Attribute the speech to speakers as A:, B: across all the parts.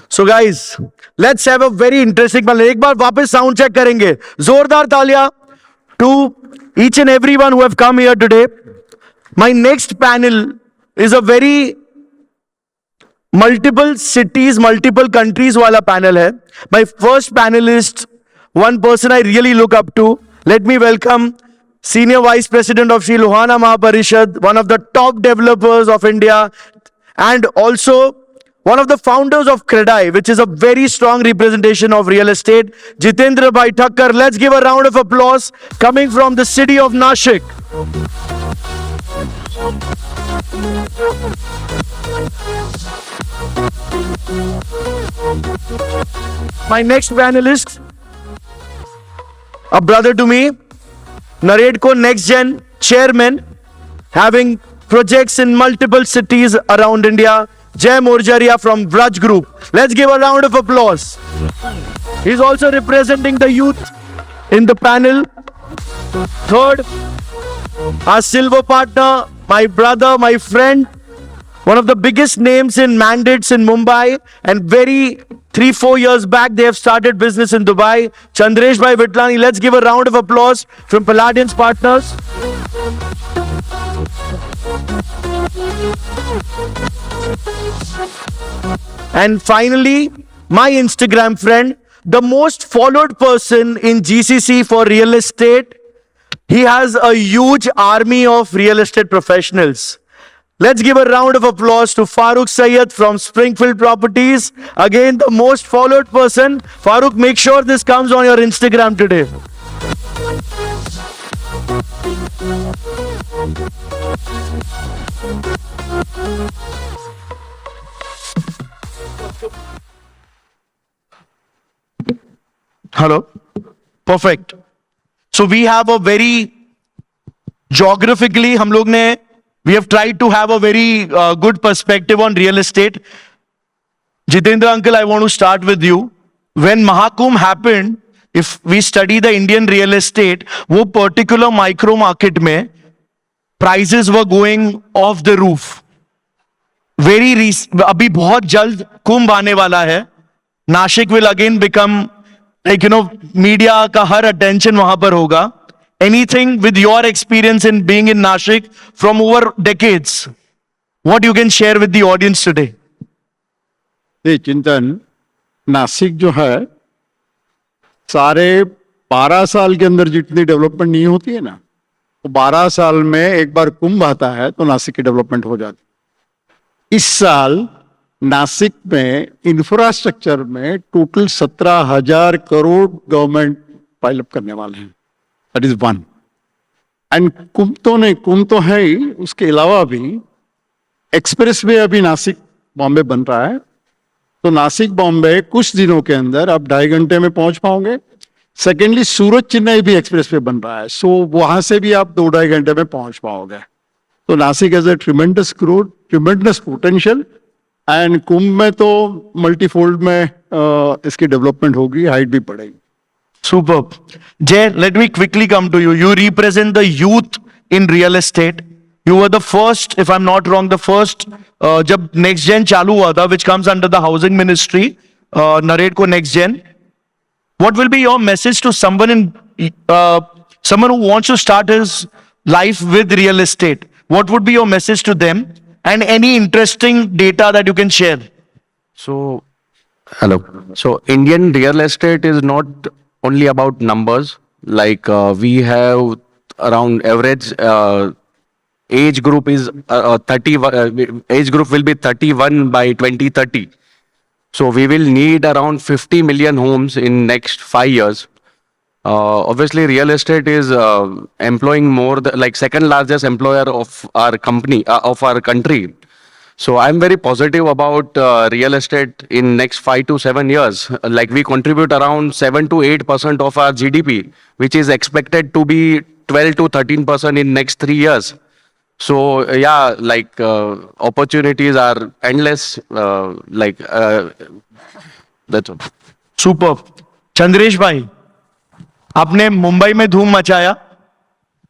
A: So guys, let's have a very interesting panel. एक बार वापस sound check करेंगे. जोरदार तालियां to each and everyone who have come here today. My next panel is a very multiple cities, multiple countries वाला panel है. My first panelist, one person I really look up to. Let me welcome Senior Vice President of Sri Lohana Mahaparishad, one of the top developers of India, and also one of the founders of Credai, which is a very strong representation of real estate, Jitendra Bhai Thakkar. Let's give a round of applause coming from the city of Nashik. My next panelist, a brother to me, Naredco Next Gen Chairman, having projects in multiple cities around India, Jay Morjaria from Vraj Group. Let's give a round of applause. He's also representing the youth in the panel. Third, our silver partner, my brother, my friend, one of the biggest names in mandates in Mumbai, and 3-4 years back they have started business in Dubai. Chandresh Bhai Vitlani. Let's give a round of applause from Palladians Partners. And finally, my Instagram friend, the most followed person in GCC for real estate. He has a huge army of real estate professionals. Let's give a round of applause to Farooq Syed from Springfield Properties. Again, the most followed person. Farooq, make sure this comes on your Instagram today. Hello. Perfect. So we have a very geographically, we have tried to have a very good perspective on real estate. Jitendra uncle, I want to start with you. When Mahakumbh happened, if we study the Indian real estate, वो particular micro market में prices were going off the roof. अभी बहुत जल्द कुंभ आने वाला है. Nashik will again become media का हर attention वहां पर होगा. Anything with your experience in being in Nashik from over decades, what you can share with the audience today?
B: चिंतन, नासिक जो है सारे 12 साल के अंदर जितनी डेवलपमेंट नहीं होती है ना, तो 12 साल में एक बार कुंभ आता है तो नासिक की डेवलपमेंट हो जाती. इस साल नासिक में इंफ्रास्ट्रक्चर में टोटल 17,000 करोड़ गवर्नमेंट पाइलअप करने वाले हैं. That is one. एंड कुंभ तो है ही, उसके अलावा भी एक्सप्रेस वे अभी नासिक बॉम्बे बन रहा है. तो नासिक बॉम्बे कुछ दिनों के अंदर आप 2.5 घंटे में पहुंच पाओगे. सेकेंडली सूरत चेन्नई भी एक्सप्रेस वे बन रहा है, सो वहां से भी आप 2-2.5 घंटे में पहुंच पाओगे. तो Nashik as a tremendous growth, tremendous potential. And Kumbh में तो मल्टीफोल्ड में इसकी डेवलपमेंट होगी, हाइट भी बढ़ेगी.
A: Superb. Jay, let me quickly come to you. You represent the youth in real estate. You were the first, if I'm not wrong, the first, जब Next Gen चालू हुआ था, which comes under the Housing Ministry, Naredco Next Gen. What will be your message to someone who wants to start his life with real estate? What would be your message to them? And any interesting data that you can share?
C: So, hello. So, Indian real estate is not only about numbers. Like we have around average age group is 30. Age group will be 31 by 2030. So we will need around 50 million homes in next 5 years. Obviously, real estate is employing more, like second largest employer of our country. So I'm very positive about real estate in next 5 to 7 years. Like we contribute around 7 to 8% of our GDP, which is expected to be 12 to 13% in next 3 years. So yeah, like opportunities are endless. That's all.
A: Super. Chandresh भाई, आपने मुंबई में धूम मचाया,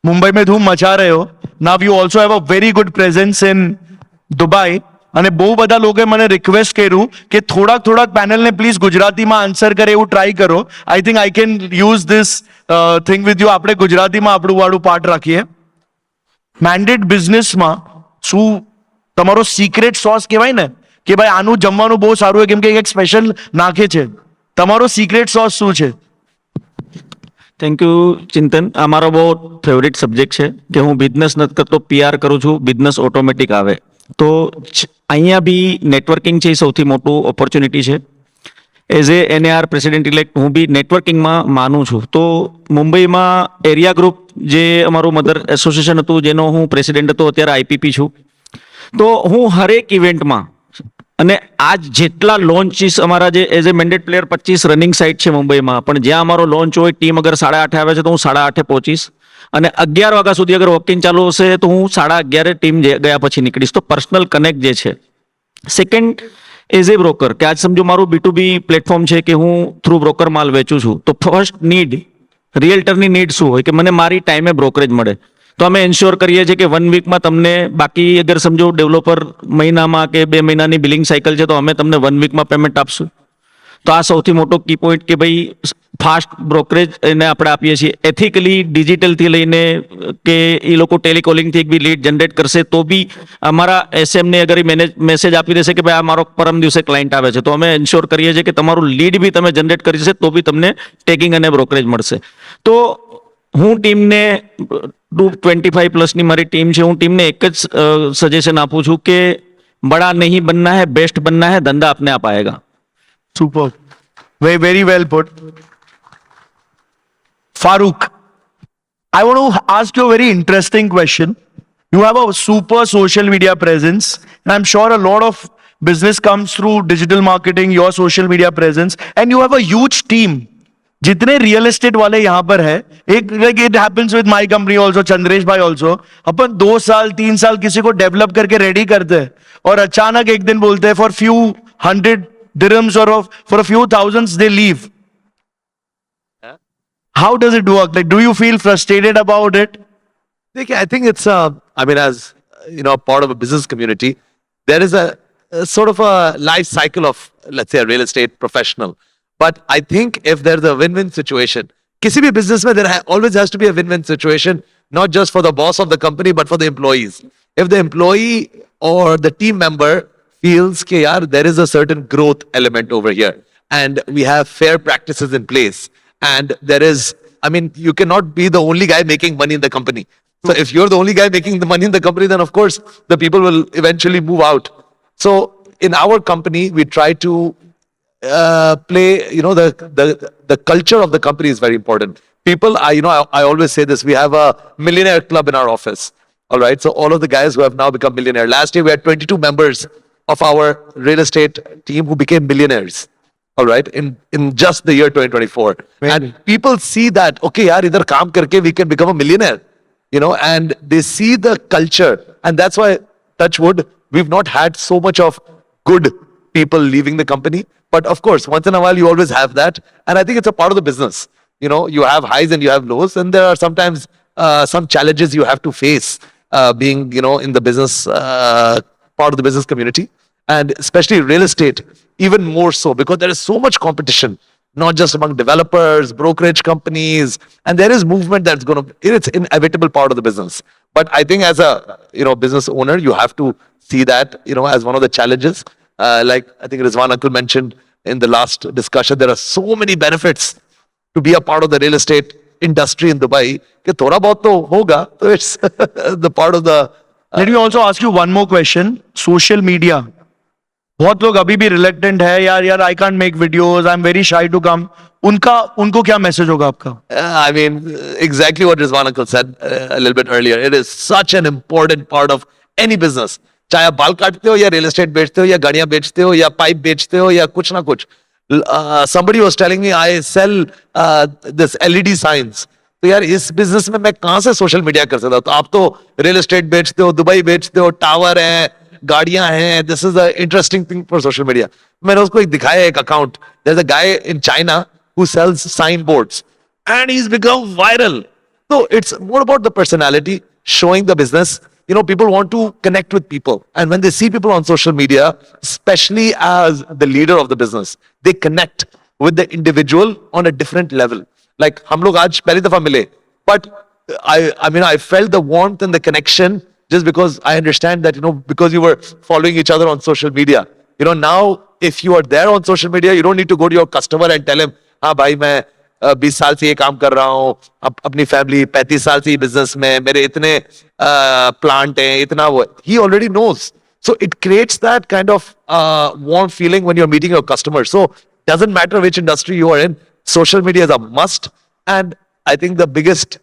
A: मुंबई में धूम मचा रहे हो. Now you also have a very good presence in Dubai. અને બહુ બધા લોકોએ મને રિક્વેસ્ટ કર્યું કે થોડાક પેનલને પ્લીઝ ગુજરાતીમાં આન્સર કરે એવું ટ્રાય કરો. I think I can use this thing with you. આપણે ગુજરાતીમાં આપણું વાળું પાર્ટ રાખીએ. મેન્ડેટ બિઝનેસમાં શું તમારો સિક્રેટ સોસ કહેવાય ને કે ભાઈ આનું જમવાનું બહુ સારું હોય કેમ કે એક સ્પેશિયલ નાખે છે, તમારો સિક્રેટ સોસ શું છે?
D: થેન્ક યુ ચિંતન. આ મારો બહુ ફેવરિટ સબ્જેક્ટ છે કે હું બિઝનેસ નથી કરતો, પીઆર કરું છું, બિઝનેસ ઓટોમેટિક આવે. તો અહીંયા બી નેટવર્કિંગ છે એ સૌથી મોટું ઓપોર્ચ્યુનિટી છે. એઝ એ એનએઆર પ્રેસિડેન્ટ ઇલેક્ટ હું બી નેટવર્કિંગમાં માનું છું. તો મુંબઈમાં એરિયા ગ્રુપ જે અમારું મધર એસોસિએશન હતું જેનો હું પ્રેસિડેન્ટ હતો, અત્યારે આઈપીપી છું. તો હું હરેક ઇવેન્ટમાં અને આજ જેટલા લોન્ચીસ અમારા જે as a mandate player 25 running site છે મુંબઈમાં, પણ જ્યાં અમારો લોન્ચ હોય ટીમ અગર 8:30 આવે છે તો હું 8:30 પહોંચીશ અને 11 વાગ્યા સુધી અગર વોકિંગ ચાલુ હશે તો હું 11:30 ટીમ ગયા પછી નીકળીશ. તો પર્સનલ કનેક્ટ જે છે. સેકન્ડ, એઝ એ બ્રોકર કે આજ સમજો મારું B2B પ્લેટફોર્મ છે કે હું થ્રુ બ્રોકર માલ વેચું છું, તો ફર્સ્ટ નીડ રિયલ્ટરની નીડ શું હોય કે મને મારી ટાઈમે બ્રોકરેજ મળે. તો અમે એન્શ્યોર કરીએ છીએ કે 1 વીકમાં તમને, બાકી અગર સમજો ડેવલપર મહિનામાં કે 2 મહિનાની બિલિંગ સાયકલ છે તો અમે તમને 1 વીકમાં પેમેન્ટ આપશું. તો આ સૌથી મોટો કી પોઈન્ટ કે ભાઈ ફાસ્ટ બ્રોકરેજ એને આપણે આપીએ છીએ. એથિકલી ડિજિટલથી લઈને કે એ લોકો ટેલિકોલિંગથી એક બી લીડ જનરેટ કરશે તો બી અમારા એસએમને અગર એ મેસેજ આપી દેશે કે ભાઈ આ મારો પરમ દિવસે ક્લાયન્ટ આવે છે, તો અમે એન્શ્યોર કરીએ છીએ કે તમારું લીડ બી તમે જનરેટ કરી છે તો બી તમને ટેકિંગ અને બ્રોકરેજ મળશે. તો હું ટીમને 25 પ્લસની મારી ટીમ છે, હું ટીમને એક જ સજેશન આપું છું કે બડા નહીં બનના है, बेस्ट बनना है, धंधा अपने आप आएगा.
A: Super. Very well put. Farooq, I want to ask you a very interesting question. You have a super social media presence, and I'm sure a lot of business comes through digital marketing, your social media presence, and you have a huge team. जितने real estate वाले यहाँ पर है, एक like it happens with my company also, Chandresh भाई also, अपन 2 साल 3 साल किसी को डेवलप करके रेडी करते हैं और अचानक एक दिन बोलते हैं for few 100 dirhams or for a few thousands they leave. How does it work? Like, do you feel frustrated about it?
E: I think it's, I mean, as you know, part of a business community, there is a sort of a life cycle of, let's say, a real estate professional. But I think if there's a win-win situation, किसी भी business में there always has to be a win-win situation, not just for the boss of the company, but for the employees. If the employee or the team member feels that yaar, there is a certain growth element over here, and we have fair practices in place, and there is, I mean, you cannot be the only guy making money in the company. So if you're the only guy making the money in the company, then of course the people will eventually move out. So in our company, we try to play, you know, the culture of the company is very important. People, I always say this, we have a millionaire club in our office. All right. So all of the guys who have now become millionaire. Last year, we had 22 members of our real estate team who became millionaires. All right. In just the year 2024. And people see that, okay, yaar, idhar kaam karke we can become a millionaire, you know, and they see the culture. And that's why, touch wood, we've not had so much of good people leaving the company. But of course, once in a while, you always have that. And I think it's a part of the business. You know, you have highs and you have lows. And there are sometimes some challenges you have to face being, you know, in the business, part of the business community. And especially real estate, even more so, because there is so much competition, not just among developers, brokerage companies. And there is movement that's going to, it's an inevitable part of the business. But I think as a, you know, business owner, you have to see that, you know, as one of the challenges. Like I think Rizwan Uncle mentioned in the last discussion, there are so many benefits to be a part of the real estate industry in Dubai. कि थोड़ा बहुत तो होगा, तो it's the part of the.
A: Let me also ask you one more question. Social media. बहुत लोग अभी भी reluctant है यार I can't make videos, I'm very shy to come. उनको क्या मैसेज होगा आपका?
E: I mean, exactly what Rizwan Uncle said a little bit earlier. It is such an important part of any business. चाहे आप बाल काटते हो या रियल एस्टेट बेचते हो या गाड़ियां बेचते हो या पाइप बेचते हो या कुछ ना कुछ. Somebody was telling me I sell this LED signs. तो यार इस बिजनेस में मैं कहां से सोशल मीडिया कर सकता हूं? तो आप तो रियल एस्टेट बेचते हो, दुबई बेचते हो, टावर है, गाड़ियां हैं. This is the interesting thing for social media. मैंने उसको एक दिखाया एक account. There is a guy in China who sells sign boards and he is become viral. So it's more about the personality, showing the business, you know, people want to connect with people. And when they see people on social media, especially as the leader of the business, they connect with the individual on a different level. Like, हम लोग आज पहली दफा मिले, but I mean, I felt the warmth and the connection just because I understand that, you know, because you were following each other on social media. You know, now if you are there on social media, you don't need to go to your customer and tell him, हाँ भाई मैं 20 साल से ये काम कर रहा हूँ, अपनी फैमिली 35 साल से बिजनेस में, मेरे इतने प्लांट हैं, इतना वो. He already knows. So it creates that kind of warm feeling when you're meeting your customers. So doesn't matter which industry you are in, social media is a must. And I think the biggest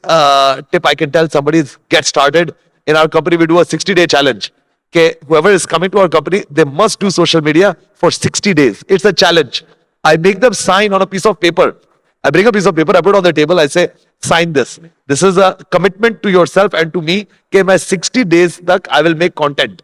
E: tip I can tell somebody is get started. In our company, we do a 60-day challenge. Okay, whoever is coming to our company, they must do social media for 60 days. It's a challenge. I make them sign on a piece of paper. I bring a piece of paper, I put it on the table, I say, sign this. This is a commitment to yourself and to me. Okay, my 60 days tak I will make content.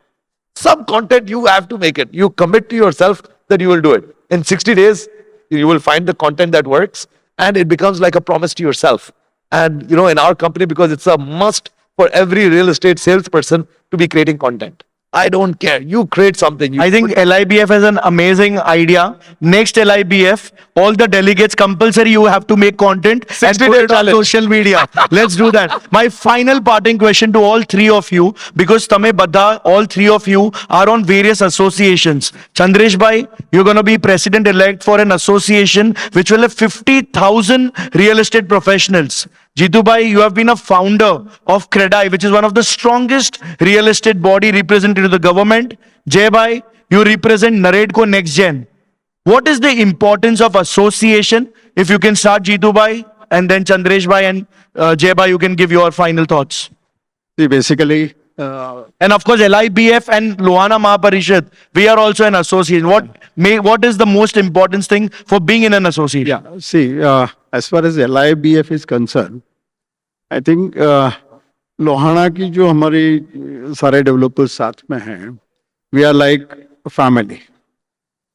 E: Some content you have to make it. You commit to yourself that you will do it. In 60 days, you will find the content that works and it becomes like a promise to yourself. And you know, in our company, because it's a must for every real estate salesperson to be creating content. I don't care. You create something. You
A: I think LIBF has an amazing idea. Next LIBF, all the delegates compulsory you have to make content and
E: 60-day
A: put it on
E: challenge.
A: social media. Let's do that. My final parting question to all three of you, because tame badha, all three of you are on various associations. Chandresh bhai, you're going to be president elect for an association which will have 50,000 real estate professionals. Jitu bhai, you have been a founder of CREDAI, which is one of the strongest real estate body represented to the government. Jay bhai, you represent Naredco Next Gen. What is the importance of association? If you can start Jitu bhai and then Chandresh bhai and Jay bhai, you can give your final thoughts.
B: See, basically,
A: And of course, LIBF and Lohana Mahaparishad, we are also an association. What is the most important thing for being in an association?
B: yeah, see, as far as LIBF is concerned, I think Lohana की जो हमारी सारे developers साथ में हैं, we are like family.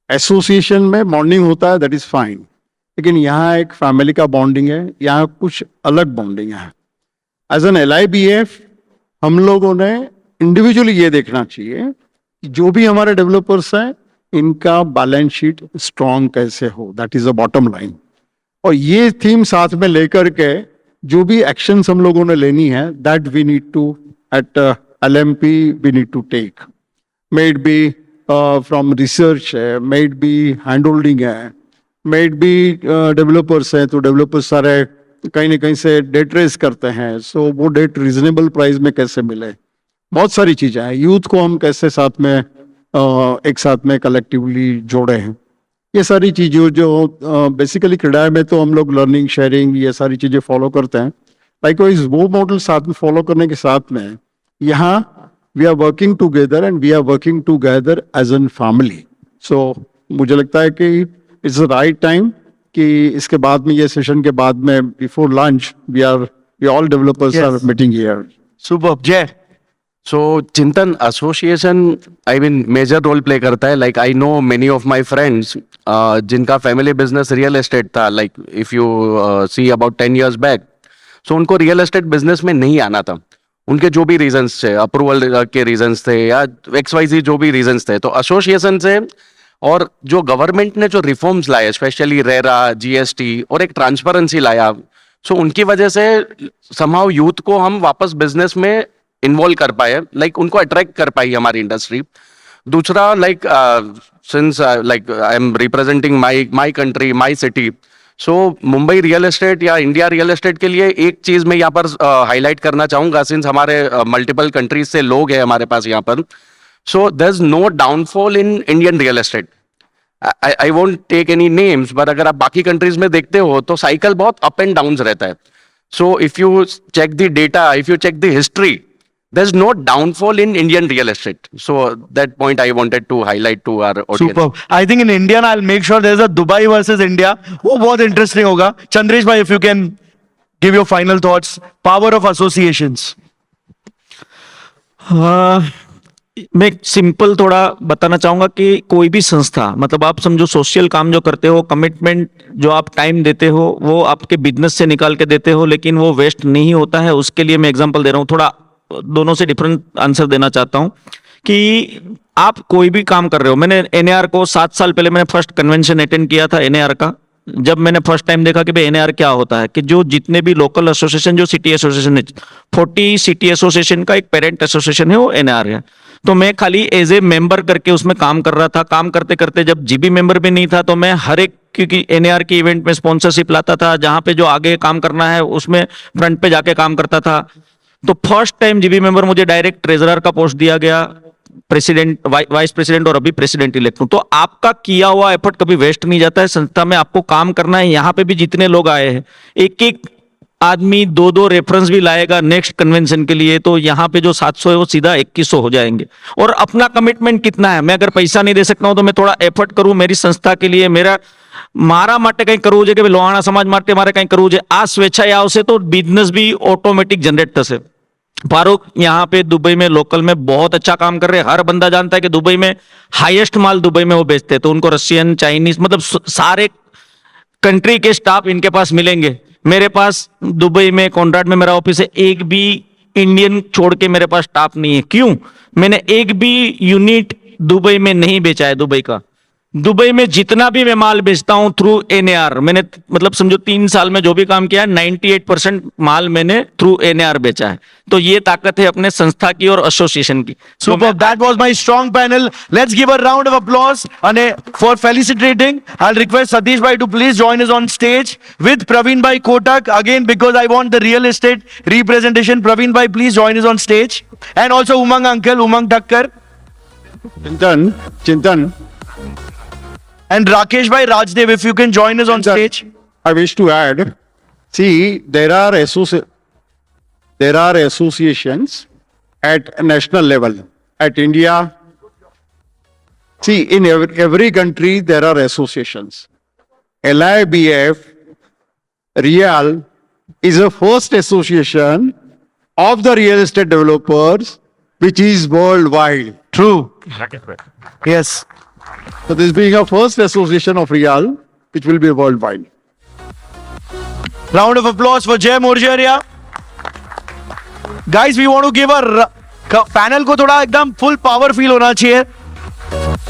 B: Association में bonding होता है, दैट इज फाइन, लेकिन यहाँ एक फैमिली का बॉन्डिंग है, यहाँ कुछ अलग बॉन्डिंग है. एज एन LIBF हम लोगों ने इंडिविजुअली ये देखना चाहिए कि जो भी हमारे डेवलपर्स हैं इनका बैलेंस शीट स्ट्रांग कैसे हो, that is the bottom line. और ये थीम साथ में लेकर के जो भी एक्शंस हम लोगों ने लेनी है, that we need to at LMP we need to take. May it be from research है, may it be hand holding है, मे इट बी डेवलपर्स हैं, तो डेवलपर्स सारे कहीं ना कहीं से डेट रेज करते हैं, सो वो डेट रीजनेबल प्राइस में कैसे मिले, बहुत सारी चीजें हैं. यूथ को हम कैसे साथ में एक साथ में कलेक्टिवली जोड़े हैं, ये सारी चीजें जो बेसिकली क्रेडाई में तो हम लोग लर्निंग शेयरिंग ये सारी चीजें फॉलो करते हैं. लाइकवाइज वो मॉडल साथ में फॉलो करने के साथ में यहाँ we are working together and we are working together as an family. So मुझे लगता है कि इट्स द राइट टाइम कि इसके बाद में ये सेशन के बाद में before lunch we all developers are meeting here.
A: Superb. Jay.
C: So Chintan, association, I mean, major role play करता है. Like I know many of my friends, जिनका family business real estate था. Like if you see about 10 years back, so उनको real estate business में नहीं आना था. उनके जो भी reasons थे, approval के reasons थे या XYZ जो भी reasons थे, तो association से और जो गवर्नमेंट ने जो रिफॉर्म्स लाए, स्पेशली रेरा, GST और एक ट्रांसपेरेंसी लाया, सो उनकी वजह से समहाउ यूथ को हम वापस बिजनेस में इन्वॉल्व कर पाए, लाइक उनको अट्रैक्ट कर पाई हमारी इंडस्ट्री. दूसरा, like since like I am representing my country, my city, so Mumbai real estate या इंडिया रियल एस्टेट के लिए एक चीज मैं यहाँ पर हाईलाइट करना चाहूंगा, सिंस हमारे मल्टीपल कंट्रीज से लोग हैं हमारे पास यहाँ पर. So there's no downfall in Indian real estate. I won't take any names, but अगर आप बाकी countries में देखते हो तो cycle बहुत up and downs रहता है. So if you check the data, if you check the history, there's no downfall in Indian real estate. So that point I wanted to highlight to our audience.
A: Superb. I think in Indian, I'll make sure there's a Dubai versus India. वो बहुत interesting होगा. Chandresh bhai, if you can give your final thoughts. Power of associations.
D: मैं simple थोड़ा बताना चाहूंगा कि कोई भी संस्था, मतलब आप समझो सोशल काम जो करते हो, कमिटमेंट जो आप टाइम देते हो वो आपके बिजनेस से निकाल के देते हो, लेकिन वो वेस्ट नहीं होता है. उसके लिए मैं एग्जांपल दे रहा हूँ. थोड़ा दोनों से डिफरेंट आंसर देना चाहता हूं कि आप कोई भी काम कर रहे हो। मैंने एनएआर को 7 साल पहले मैंने फर्स्ट कन्वेंशन अटेंड किया था एनएआर का। जब मैंने फर्स्ट टाइम देखा कि भाई एनएआर क्या होता है, कि जो जितने भी लोकल एसोसिएशन, जो सिटी एसोसिएशन है, 40 सिटी एसोसिएशन का एक पेरेंट एसोसिएशन है, वो एनएआर है। तो मैं खाली एज ए मेंबर करके उसमें काम कर रहा था। काम करते करते जब जीबी मेंबर भी नहीं था, तो मैं हर एक, क्योंकि एनएआर के इवेंट में स्पॉन्सरशिप लाता था, जहां पे जो आगे काम करना है उसमें फ्रंट पे जाके काम करता था। तो फर्स्ट टाइम जीबी मेंबर मुझे डायरेक्ट ट्रेजरर का पोस्ट दिया गया, प्रेसिडेंट, वाइस प्रेसिडेंट और अभी प्रेसिडेंट इलेक्ट हूं। तो आपका किया हुआ एफर्ट कभी वेस्ट नहीं जाता है। संस्था में आपको काम करना है। यहाँ पे भी जितने लोग आए हैं, एक एक आदमी 2-2 रेफरेंस भी लाएगा नेक्स्ट कन्वेंशन के लिए, तो यहाँ पे जो 700 है वो सीधा 2100 हो जाएंगे। और अपना कमिटमेंट कितना है, मैं अगर पैसा नहीं दे सकता हूं तो मैं थोड़ा एफर्ट करूं मेरी संस्था के लिए, મારા માટે કંઈ કરવું છે, કે લોહાણા સમાજ માટે મારે કંઈ કરવું છે, આ સ્વેચ્છાએ આવશે તો બિઝનેસ भी ऑटोमेटिक जनरेट થશે। फारूक यहाँ पे दुबई में लोकल में बहुत अच्छा काम कर रहे हैं। हर बंदा जानता है कि दुबई में हाईएस्ट माल दुबई में वो बेचते हैं, तो उनको रशियन, चाइनीज, मतलब सारे कंट्री के स्टाफ इनके पास मिलेंगे। मेरे पास दुबई में कॉन्ट्रैक्ट में मेरा ऑफिस है, एक भी इंडियन छोड़ के मेरे पास स्टाफ नहीं है। क्यों? मैंने एक भी यूनिट दुबई में नहीं बेचा है। दुबई का, दुबई में जितना भी मैं माल बेचता हूं थ्रू एनएआर, मैंने मतलब समझो 3 साल में जो भी काम किया है 98% माल मैंने थ्रू एनएआर बेचा है। तो ये ताकत है अपने संस्था की और एसोसिएशन की।
A: Superb. That was my strong panel. Let's give a round of applause and for felicitating. I'll request Satish bhai to please join us on stage with Praveen bhai Kotak again, because I want the real estate representation. Praveen bhai, please join us on stage, and also Umang uncle, Umang Thakkar,
B: Chintan,
A: and Rakesh bhai Rajdev, if you can join us on stage.
B: I wish to add, see, there are associations at national level, at India. See, in every country there are associations. LIBF, Real, is the first association of the real estate developers which is worldwide.
A: True. Yes.
B: So this being a first association of Real, which will be worldwide.
A: Round of applause for Jay Morjaria. Guys, we want to give a panel को थोड़ा एकदम full power feel होना चाहिए.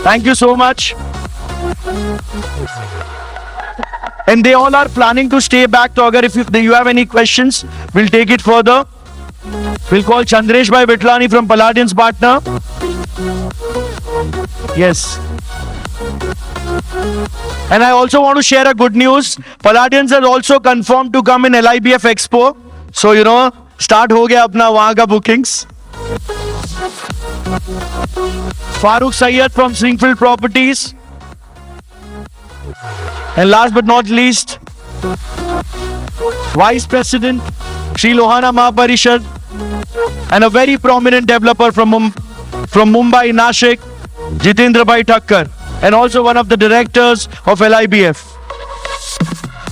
A: Thank you so much. And they all are planning to stay back. So अगर if you have any questions, we'll take it further. We'll call Chandresh bhai Vitlani from Palladian's partner. Yes. And I also want to share a good news. Palladians has also confirmed to come in LIBF Expo. So, you know, start हो गया अपना वहाँ का bookings. Farooq Sayyed from Springfield Properties. And last but not least, Vice President Sri Lohana Mahaparishad, and a very prominent developer from Mumbai, Nashik, Jitendra Bhai Thakkar, and also one of the directors of LIBF.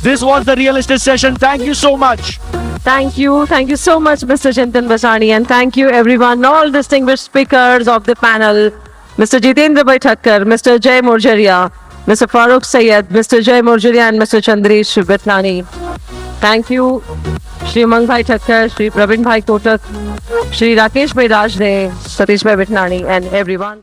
A: This was the real estate session. Thank you so much.
F: Thank you so much, Mr. Chintan Basani, and thank you everyone, all distinguished speakers of the panel, Mr. Jitendra Bhai Thakkar, Mr. Jay Morjaria, Mr. Farooq Sayyed, Mr. Jay Morjaria, and Mr. Chandresh Vitlani. Thank you, Shri Umang Bhai Thakkar, Shri Praveen Bhai Kotak, Shri Rakesh Bhai Rajdev, Satish Bhai Vitlani, and everyone.